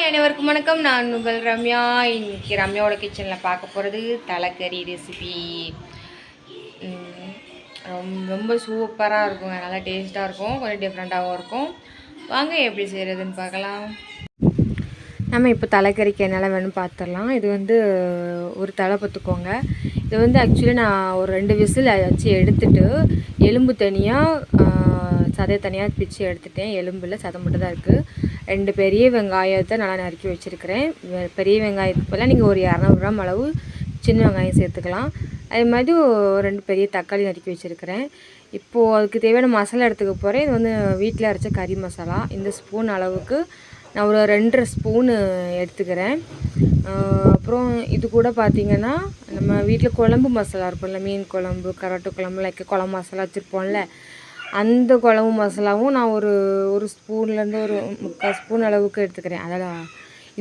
Hi அனைவருக்கும் வணக்கம். நான் உங்கள் ரம்யா. இன்றைக்கி ரம்யாவோட கிச்சனில் பார்க்க போகிறது தலைக்கறி ரெசிபி. ரொம்ப சூப்பராக இருக்குங்க, நல்லா டேஸ்ட்டாக இருக்கும், கொஞ்சம் டிஃப்ரெண்ட்டாகவும் இருக்கும். வாங்க எப்படி செய்கிறதுன்னு பார்க்கலாம். நம்ம இப்போ தலைக்கறிக்கு என்னெல்லாம் வேணும்னு பார்த்துடலாம். இது ஒரு தலை பார்த்துக்கோங்க. இது ஆக்சுவலி நான் ஒரு 2 விசில் வச்சு எடுத்துட்டு எலும்பு தனியாக சதை தனியாக பிச்சு எடுத்துட்டேன். எலும்பில் சதை மட்டும் தான் இருக்குது. 2 பெரிய வெங்காயத்தை நல்லா நறுக்கி வச்சுருக்கிறேன். பெரிய வெங்காயத்துக்கு பதிலாக நீங்கள் ஒரு 200 கிராம் அளவு சின்ன வெங்காயம் சேர்த்துக்கலாம். அதே மாதிரி 2 பெரிய தக்காளி நறுக்கி வச்சுருக்கிறேன். இப்போது அதுக்கு தேவையான மசாலா எடுத்துக்க போகிறேன். இது வீட்டில் அரைச்ச கறி மசாலா. இந்த ஸ்பூன் அளவுக்கு நான் ஒரு 2.5 ஸ்பூனு எடுத்துக்கிறேன். அப்புறம் இது கூட பார்த்திங்கன்னா நம்ம வீட்டில் குழம்பு மசாலா இருக்கும்ல, மீன் குழம்பு, கராட்டு குழம்பு, லைக் குழம்பு மசாலா வச்சுருப்போம்ல, அந்த குழம்பு மசாலாவும் நான் ஒரு ஸ்பூன்லேருந்து ஒரு 3/4 ஸ்பூன் அளவுக்கு எடுத்துக்கிறேன். அதெல்லாம்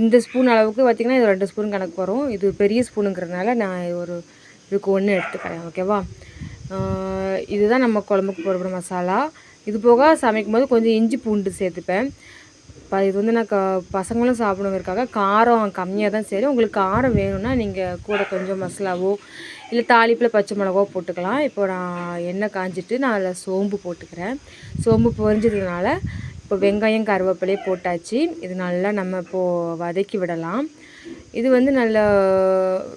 இந்த ஸ்பூன் அளவுக்கு பார்த்திங்கன்னா இது 2 ஸ்பூன் கணக்கு வரும். இது பெரிய ஸ்பூனுங்கிறதுனால நான் இதுக்கு 1 எடுத்துக்கிறேன். ஓகேவா? இதுதான் நம்ம குழம்புக்கு போடுற மசாலா. இது போக சமைக்கும் போது கொஞ்சம் இஞ்சி பூண்டு சேர்த்துப்பேன். இது நான் பசங்களும் சாப்பிடுங்கிறதுக்காக காரம் கம்மியாக தான் சரி. உங்களுக்கு காரம் வேணும்னா நீங்கள் கூட கொஞ்சம் மசாலாவோ இல்லை தாளிப்பில் பச்சை மிளகாவோ போட்டுக்கலாம். இப்போ நான் எண்ணெய் காஞ்சிட்டு நான் அதில் சோம்பு போட்டுக்கிறேன். சோம்பு பொரிஞ்சதுனால இப்போ வெங்காயம் கருவேப்பிலையே போட்டாச்சு. இது நல்லா நம்ம இப்போது வதக்கி விடலாம். இது நல்லா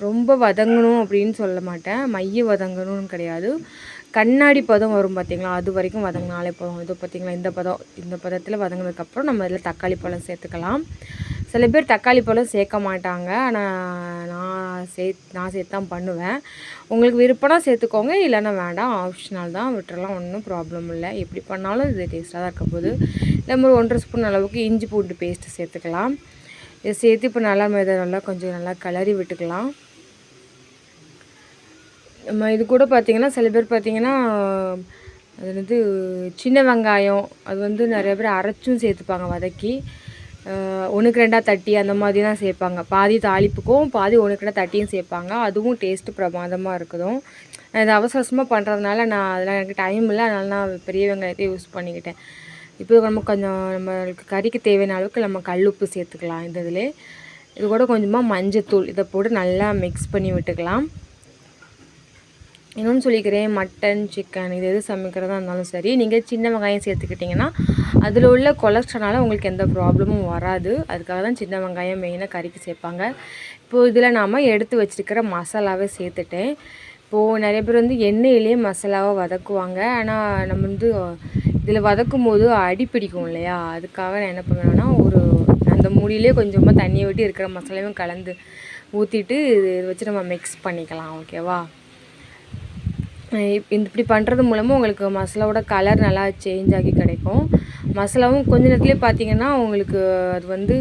ரொம்ப வதங்கணும் அப்படின்னு சொல்ல மாட்டேன், மைய வதங்கணும்னு கிடையாது. கண்ணாடி பதம் வரும் பார்த்திங்களா, அது வரைக்கும் வதங்கினாலே போதும். இது பார்த்திங்களா, இந்த பதத்தில் வதங்கினதுக்கப்புறம் நம்ம இதில் தக்காளி பழம் சேர்த்துக்கலாம். சில பேர் தக்காளி பழம் சேர்க்க மாட்டாங்க, ஆனால் நான் சேர்த்து தான் பண்ணுவேன். உங்களுக்கு விருப்பம்னா சேர்த்துக்கோங்க, இல்லைன்னா வேண்டாம், ஆப்ஷனல் தான், விட்டுறலாம், ஒன்றும் ப்ராப்ளம் இல்லை. எப்படி பண்ணாலும் இது டேஸ்ட்டாக தான் இருக்க போகுது. நம்ம ஒரு 1.5 ஸ்பூன் அளவுக்கு இஞ்சி பூண்டு பேஸ்ட்டு சேர்த்துக்கலாம். இதை சேர்த்து இப்போ நல்லா கொஞ்சம் நல்லா கிளறி விட்டுக்கலாம். நம்ம இது கூட பார்த்திங்கன்னா சில பேர் பார்த்திங்கன்னா அது சின்ன வெங்காயம் அது நிறைய பேர் அரைச்சும் சேர்த்துப்பாங்க, வதக்கி 1க்கு 2 தட்டி அந்த மாதிரி தான் சேர்ப்பாங்க. பாதி தாளிப்புக்கும் பாதி 1க்கு 2 தட்டியும் சேர்ப்பாங்க. அதுவும் டேஸ்ட்டு பிரமாதமாக இருக்குதும். இது அவசரமாக பண்ணுறதுனால அதெல்லாம் எனக்கு டைம் இல்லை, அதனால நான் பெரிய வெங்காயத்தை யூஸ் பண்ணிக்கிட்டேன். இப்போ நம்மளுக்கு கறிக்கு தேவையான அளவுக்கு நம்ம கல்லுப்பு சேர்த்துக்கலாம். இது கூட கொஞ்சமாக மஞ்சத்தூள் இதை போட்டு நல்லா மிக்ஸ் பண்ணி விட்டுக்கலாம். இன்னொன்று சொல்லிக்கிறேன், மட்டன் சிக்கன் எது சமைக்கிறதா இருந்தாலும் சரி, நீங்கள் சின்ன வெங்காயம் சேர்த்துக்கிட்டிங்கன்னா அதில் உள்ள கொலஸ்ட்ரால் உங்களுக்கு எந்த ப்ராப்ளமும் வராது. அதுக்காக தான் சின்ன வெங்காயம் மெயினாக கறிக்கு சேர்ப்பாங்க. இப்போது இதில் நாம் எடுத்து வச்சுருக்கிற மசாலாவை சேர்த்துட்டேன். இப்போது நிறைய பேர் எண்ணெயிலே மசாலாவை வதக்குவாங்க, ஆனால் நம்ம இதில் வதக்கும் போது அடி பிடிக்கும் இல்லையா, அதுக்காக நான் என்ன பண்ணுவேன்னா அந்த மூடியிலே கொஞ்சமாக தண்ணியை விட்டு இருக்கிற மசாலாவையும் கலந்து ஊற்றிட்டு இதை வச்சு நம்ம மிக்ஸ் பண்ணிக்கலாம். ஓகேவா? இப்படி பண்ணுறது மூலமாக உங்களுக்கு மசாலாவோட கலர் நல்லா சேஞ்ச் ஆகி கிடைக்கும். மசாலாவும் கொஞ்ச நேரத்துலேயே பார்த்திங்கன்னா உங்களுக்கு அது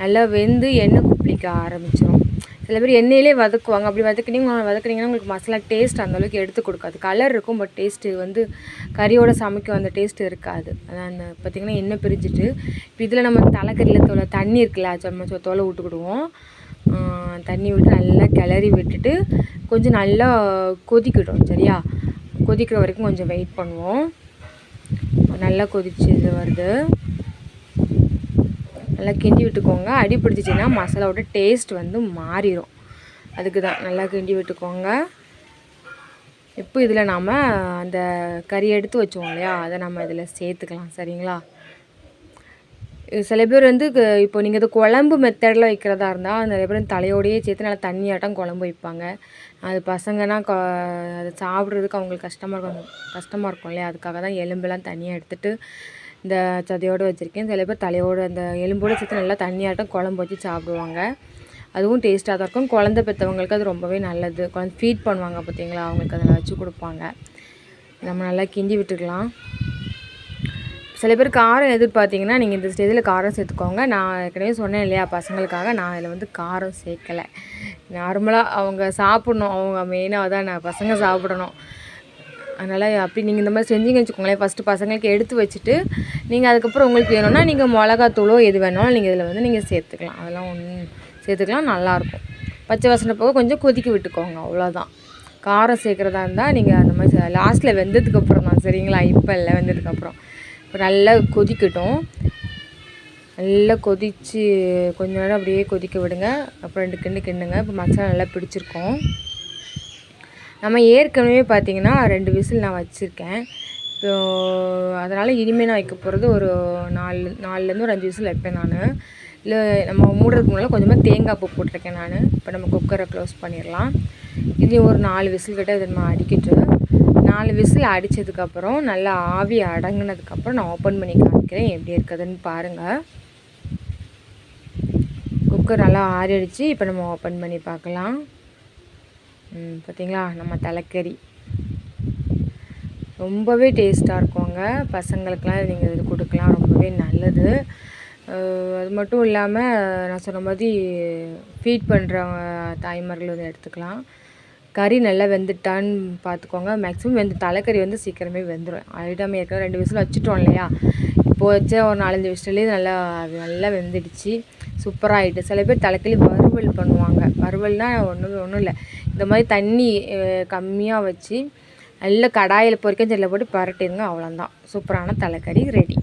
நல்லா வெந்து எண்ணெய் குப்பிளிக்க ஆரம்பிச்சிடும். சில பேர் எண்ணெயிலே வதக்குவாங்க. அப்படி வதக்குனீங்கன்னா உங்களுக்கு மசாலா டேஸ்ட் அந்தளவுக்கு எடுத்து கொடுக்காது. கலர் இருக்கும், பட் டேஸ்ட்டு கறியோட சமைக்கும் அந்த டேஸ்ட்டு இருக்காது. அதான் பார்த்திங்கன்னா எண்ணெய் பிரிஞ்சுட்டு இப்போ இதில் நம்ம தலைக்கறியில் தண்ணி இருக்குல்ல, நம்ம தோலை விட்டுக்கிடுவோம். தண்ணி விட்டு நல்லா கிளறி விட்டுட்டு கொஞ்சம் நல்லா கொதிக்கட்டும். சரியா? கொதிக்கிற வரைக்கும் கொஞ்சம் வெயிட் பண்ணுவோம். நல்லா கொதிச்சு வருது, நல்லா கிண்டி விட்டுக்கோங்க. அடி பிடிச்சிச்சின்னா மசாலாவோட டேஸ்ட் மாறிடும். அதுக்கு தான் நல்லா கிண்டி விட்டுக்கோங்க. இப்போ இதில் நாம் அந்த கறி எடுத்து வச்சோம் இல்லையா, அதை நம்ம இதில் சேர்த்துக்கலாம். சரிங்களா? சில பேர் இப்போ நீங்கள் இது குழம்பு மெத்தடில் வைக்கிறதா இருந்தால் நிறைய பேர் தலையோடையே சேர்த்து நல்லா தண்ணியாட்டம் குழம்பு வைப்பாங்க. அது பசங்கன்னா அதை சாப்பிட்றதுக்கு அவங்களுக்கு கஷ்டமாக இருக்கும் இல்லையா, அதுக்காக தான் எலும்பெல்லாம் தனியாக எடுத்துகிட்டு இந்த சதையோடு வச்சுருக்கேன். சில பேர் தலையோடு அந்த எலும்போடு சேர்த்து நல்லா தண்ணியாட்டம் குழம்பு வச்சு சாப்பிடுவாங்க. அதுவும் டேஸ்ட்டாக தான் இருக்கும். குழந்தை பெற்றவங்களுக்கு அது ரொம்பவே நல்லது. குழந்தை ஃபீட் பண்ணுவாங்க பார்த்திங்களா, அவங்களுக்கு அதில் வச்சு கொடுப்பாங்க. நம்ம நல்லா கிண்டி விட்டுக்கலாம். சில பேர் காரம் எதிர்பார்த்திங்கன்னா நீங்கள் இந்த ஸ்டேஜில் காரம் சேர்த்துக்கோங்க. நான் ஏற்கனவே சொன்னேன் இல்லையா, பசங்களுக்காக நான் இதில் காரம் சேர்க்கலை. நார்மலாக அவங்க சாப்பிட்ணும், அவங்க மெயினாக தான் பசங்க சாப்பிடணும். அதனால் அப்படி நீங்கள் இந்த மாதிரி செஞ்சீங்கன்னு வச்சுக்கோங்களேன், ஃபஸ்ட்டு பசங்களுக்கு எடுத்து வச்சுட்டு நீங்கள் அதுக்கப்புறம் உங்களுக்கு வேணும்னா நீங்கள் மிளகாத்தூளோ எது வேணாலும் நீங்கள் இதில் நீங்கள் சேர்த்துக்கலாம். அதெல்லாம் சேர்த்துக்கலாம், நல்லாயிருக்கும். பச்சை வாசனை போக கொஞ்சம் கொதிக்க விட்டுக்கோங்க, அவ்வளோதான். காரம் சேர்க்குறதா இருந்தால் நீங்கள் அந்த மாதிரி லாஸ்ட்டில் வெந்ததுக்கப்புறம் தான். சரிங்களா? இப்போ இல்லை, வெந்ததுக்கப்புறம் இப்போ நல்லா கொதிக்கட்டும். நல்லா கொதித்து கொஞ்ச நேரம் அப்படியே கொதிக்க விடுங்க. அப்புறம் 2 கிண்டு கிண்டுங்க. இப்போ மசாலா நல்லா பிடிச்சிருக்கோம். நம்ம ஏற்கனவே பார்த்திங்கன்னா 2 விசில் நான் வச்சுருக்கேன். இப்போ அதனால் இனிமேல் நான் வைக்க போகிறது ஒரு 4லேருந்து ஒரு 5 விசில் வைப்பேன் நான். இல்லை நம்ம மூடுறதுக்கு முன்னால் கொஞ்சமாக தேங்காய் பூ போட்டிருக்கேன் நான். இப்போ நம்ம குக்கரை க்ளோஸ் பண்ணிடலாம். இது ஒரு 4 விசில் கிட்ட இதை நம்ம அடிக்கிட்டு 4 விசில் அடித்ததுக்கப்புறம் நல்லா ஆவி அடங்கினதுக்கப்புறம் நான் ஓப்பன் பண்ணி காமிக்கிறேன் எப்படி இருக்குதுன்னு பாருங்கள். குக்கர் நல்லா ஆறிடுச்சு. இப்போ நம்ம ஓப்பன் பண்ணி பார்க்கலாம். பார்த்திங்களா நம்ம தலைக்கறி ரொம்பவே டேஸ்ட்டாக இருக்குங்க. பசங்களுக்கெலாம் நீங்கள் இது கொடுக்கலாம், ரொம்பவே நல்லது. அது மட்டும் இல்லாமல் நான் சொன்ன மாதிரி ஃபீட் பண்ணுறவங்க தாய்மார்கள் வந்து எடுத்துக்கலாம். கறி நல்லா வெந்துட்டான்னு பார்த்துக்கோங்க. மேக்ஸிமம் தலைக்கறி வந்து சீக்கிரமே வெந்துடும். ஆல்ரெடி நம்ம ஏற்கனவே 2 விசில் வச்சுட்டோம் இல்லையா. இப்போது வச்ச ஒரு 4-5 விசிலே நல்லா வெந்துடுச்சு. சூப்பராகிட்டு. சில பேர் தலைக்கறி வறுவல் பண்ணுவாங்க. வறுவல்னால் ஒன்றும் இல்லை, இந்த மாதிரி தண்ணி கம்மியாக வச்சு நல்லா கடாயில் பொரிக்க ஜெல்ல போட்டு பரட்டிடுங்க. அவ்வளோதான், சூப்பரான தலைக்கறி ரெடி.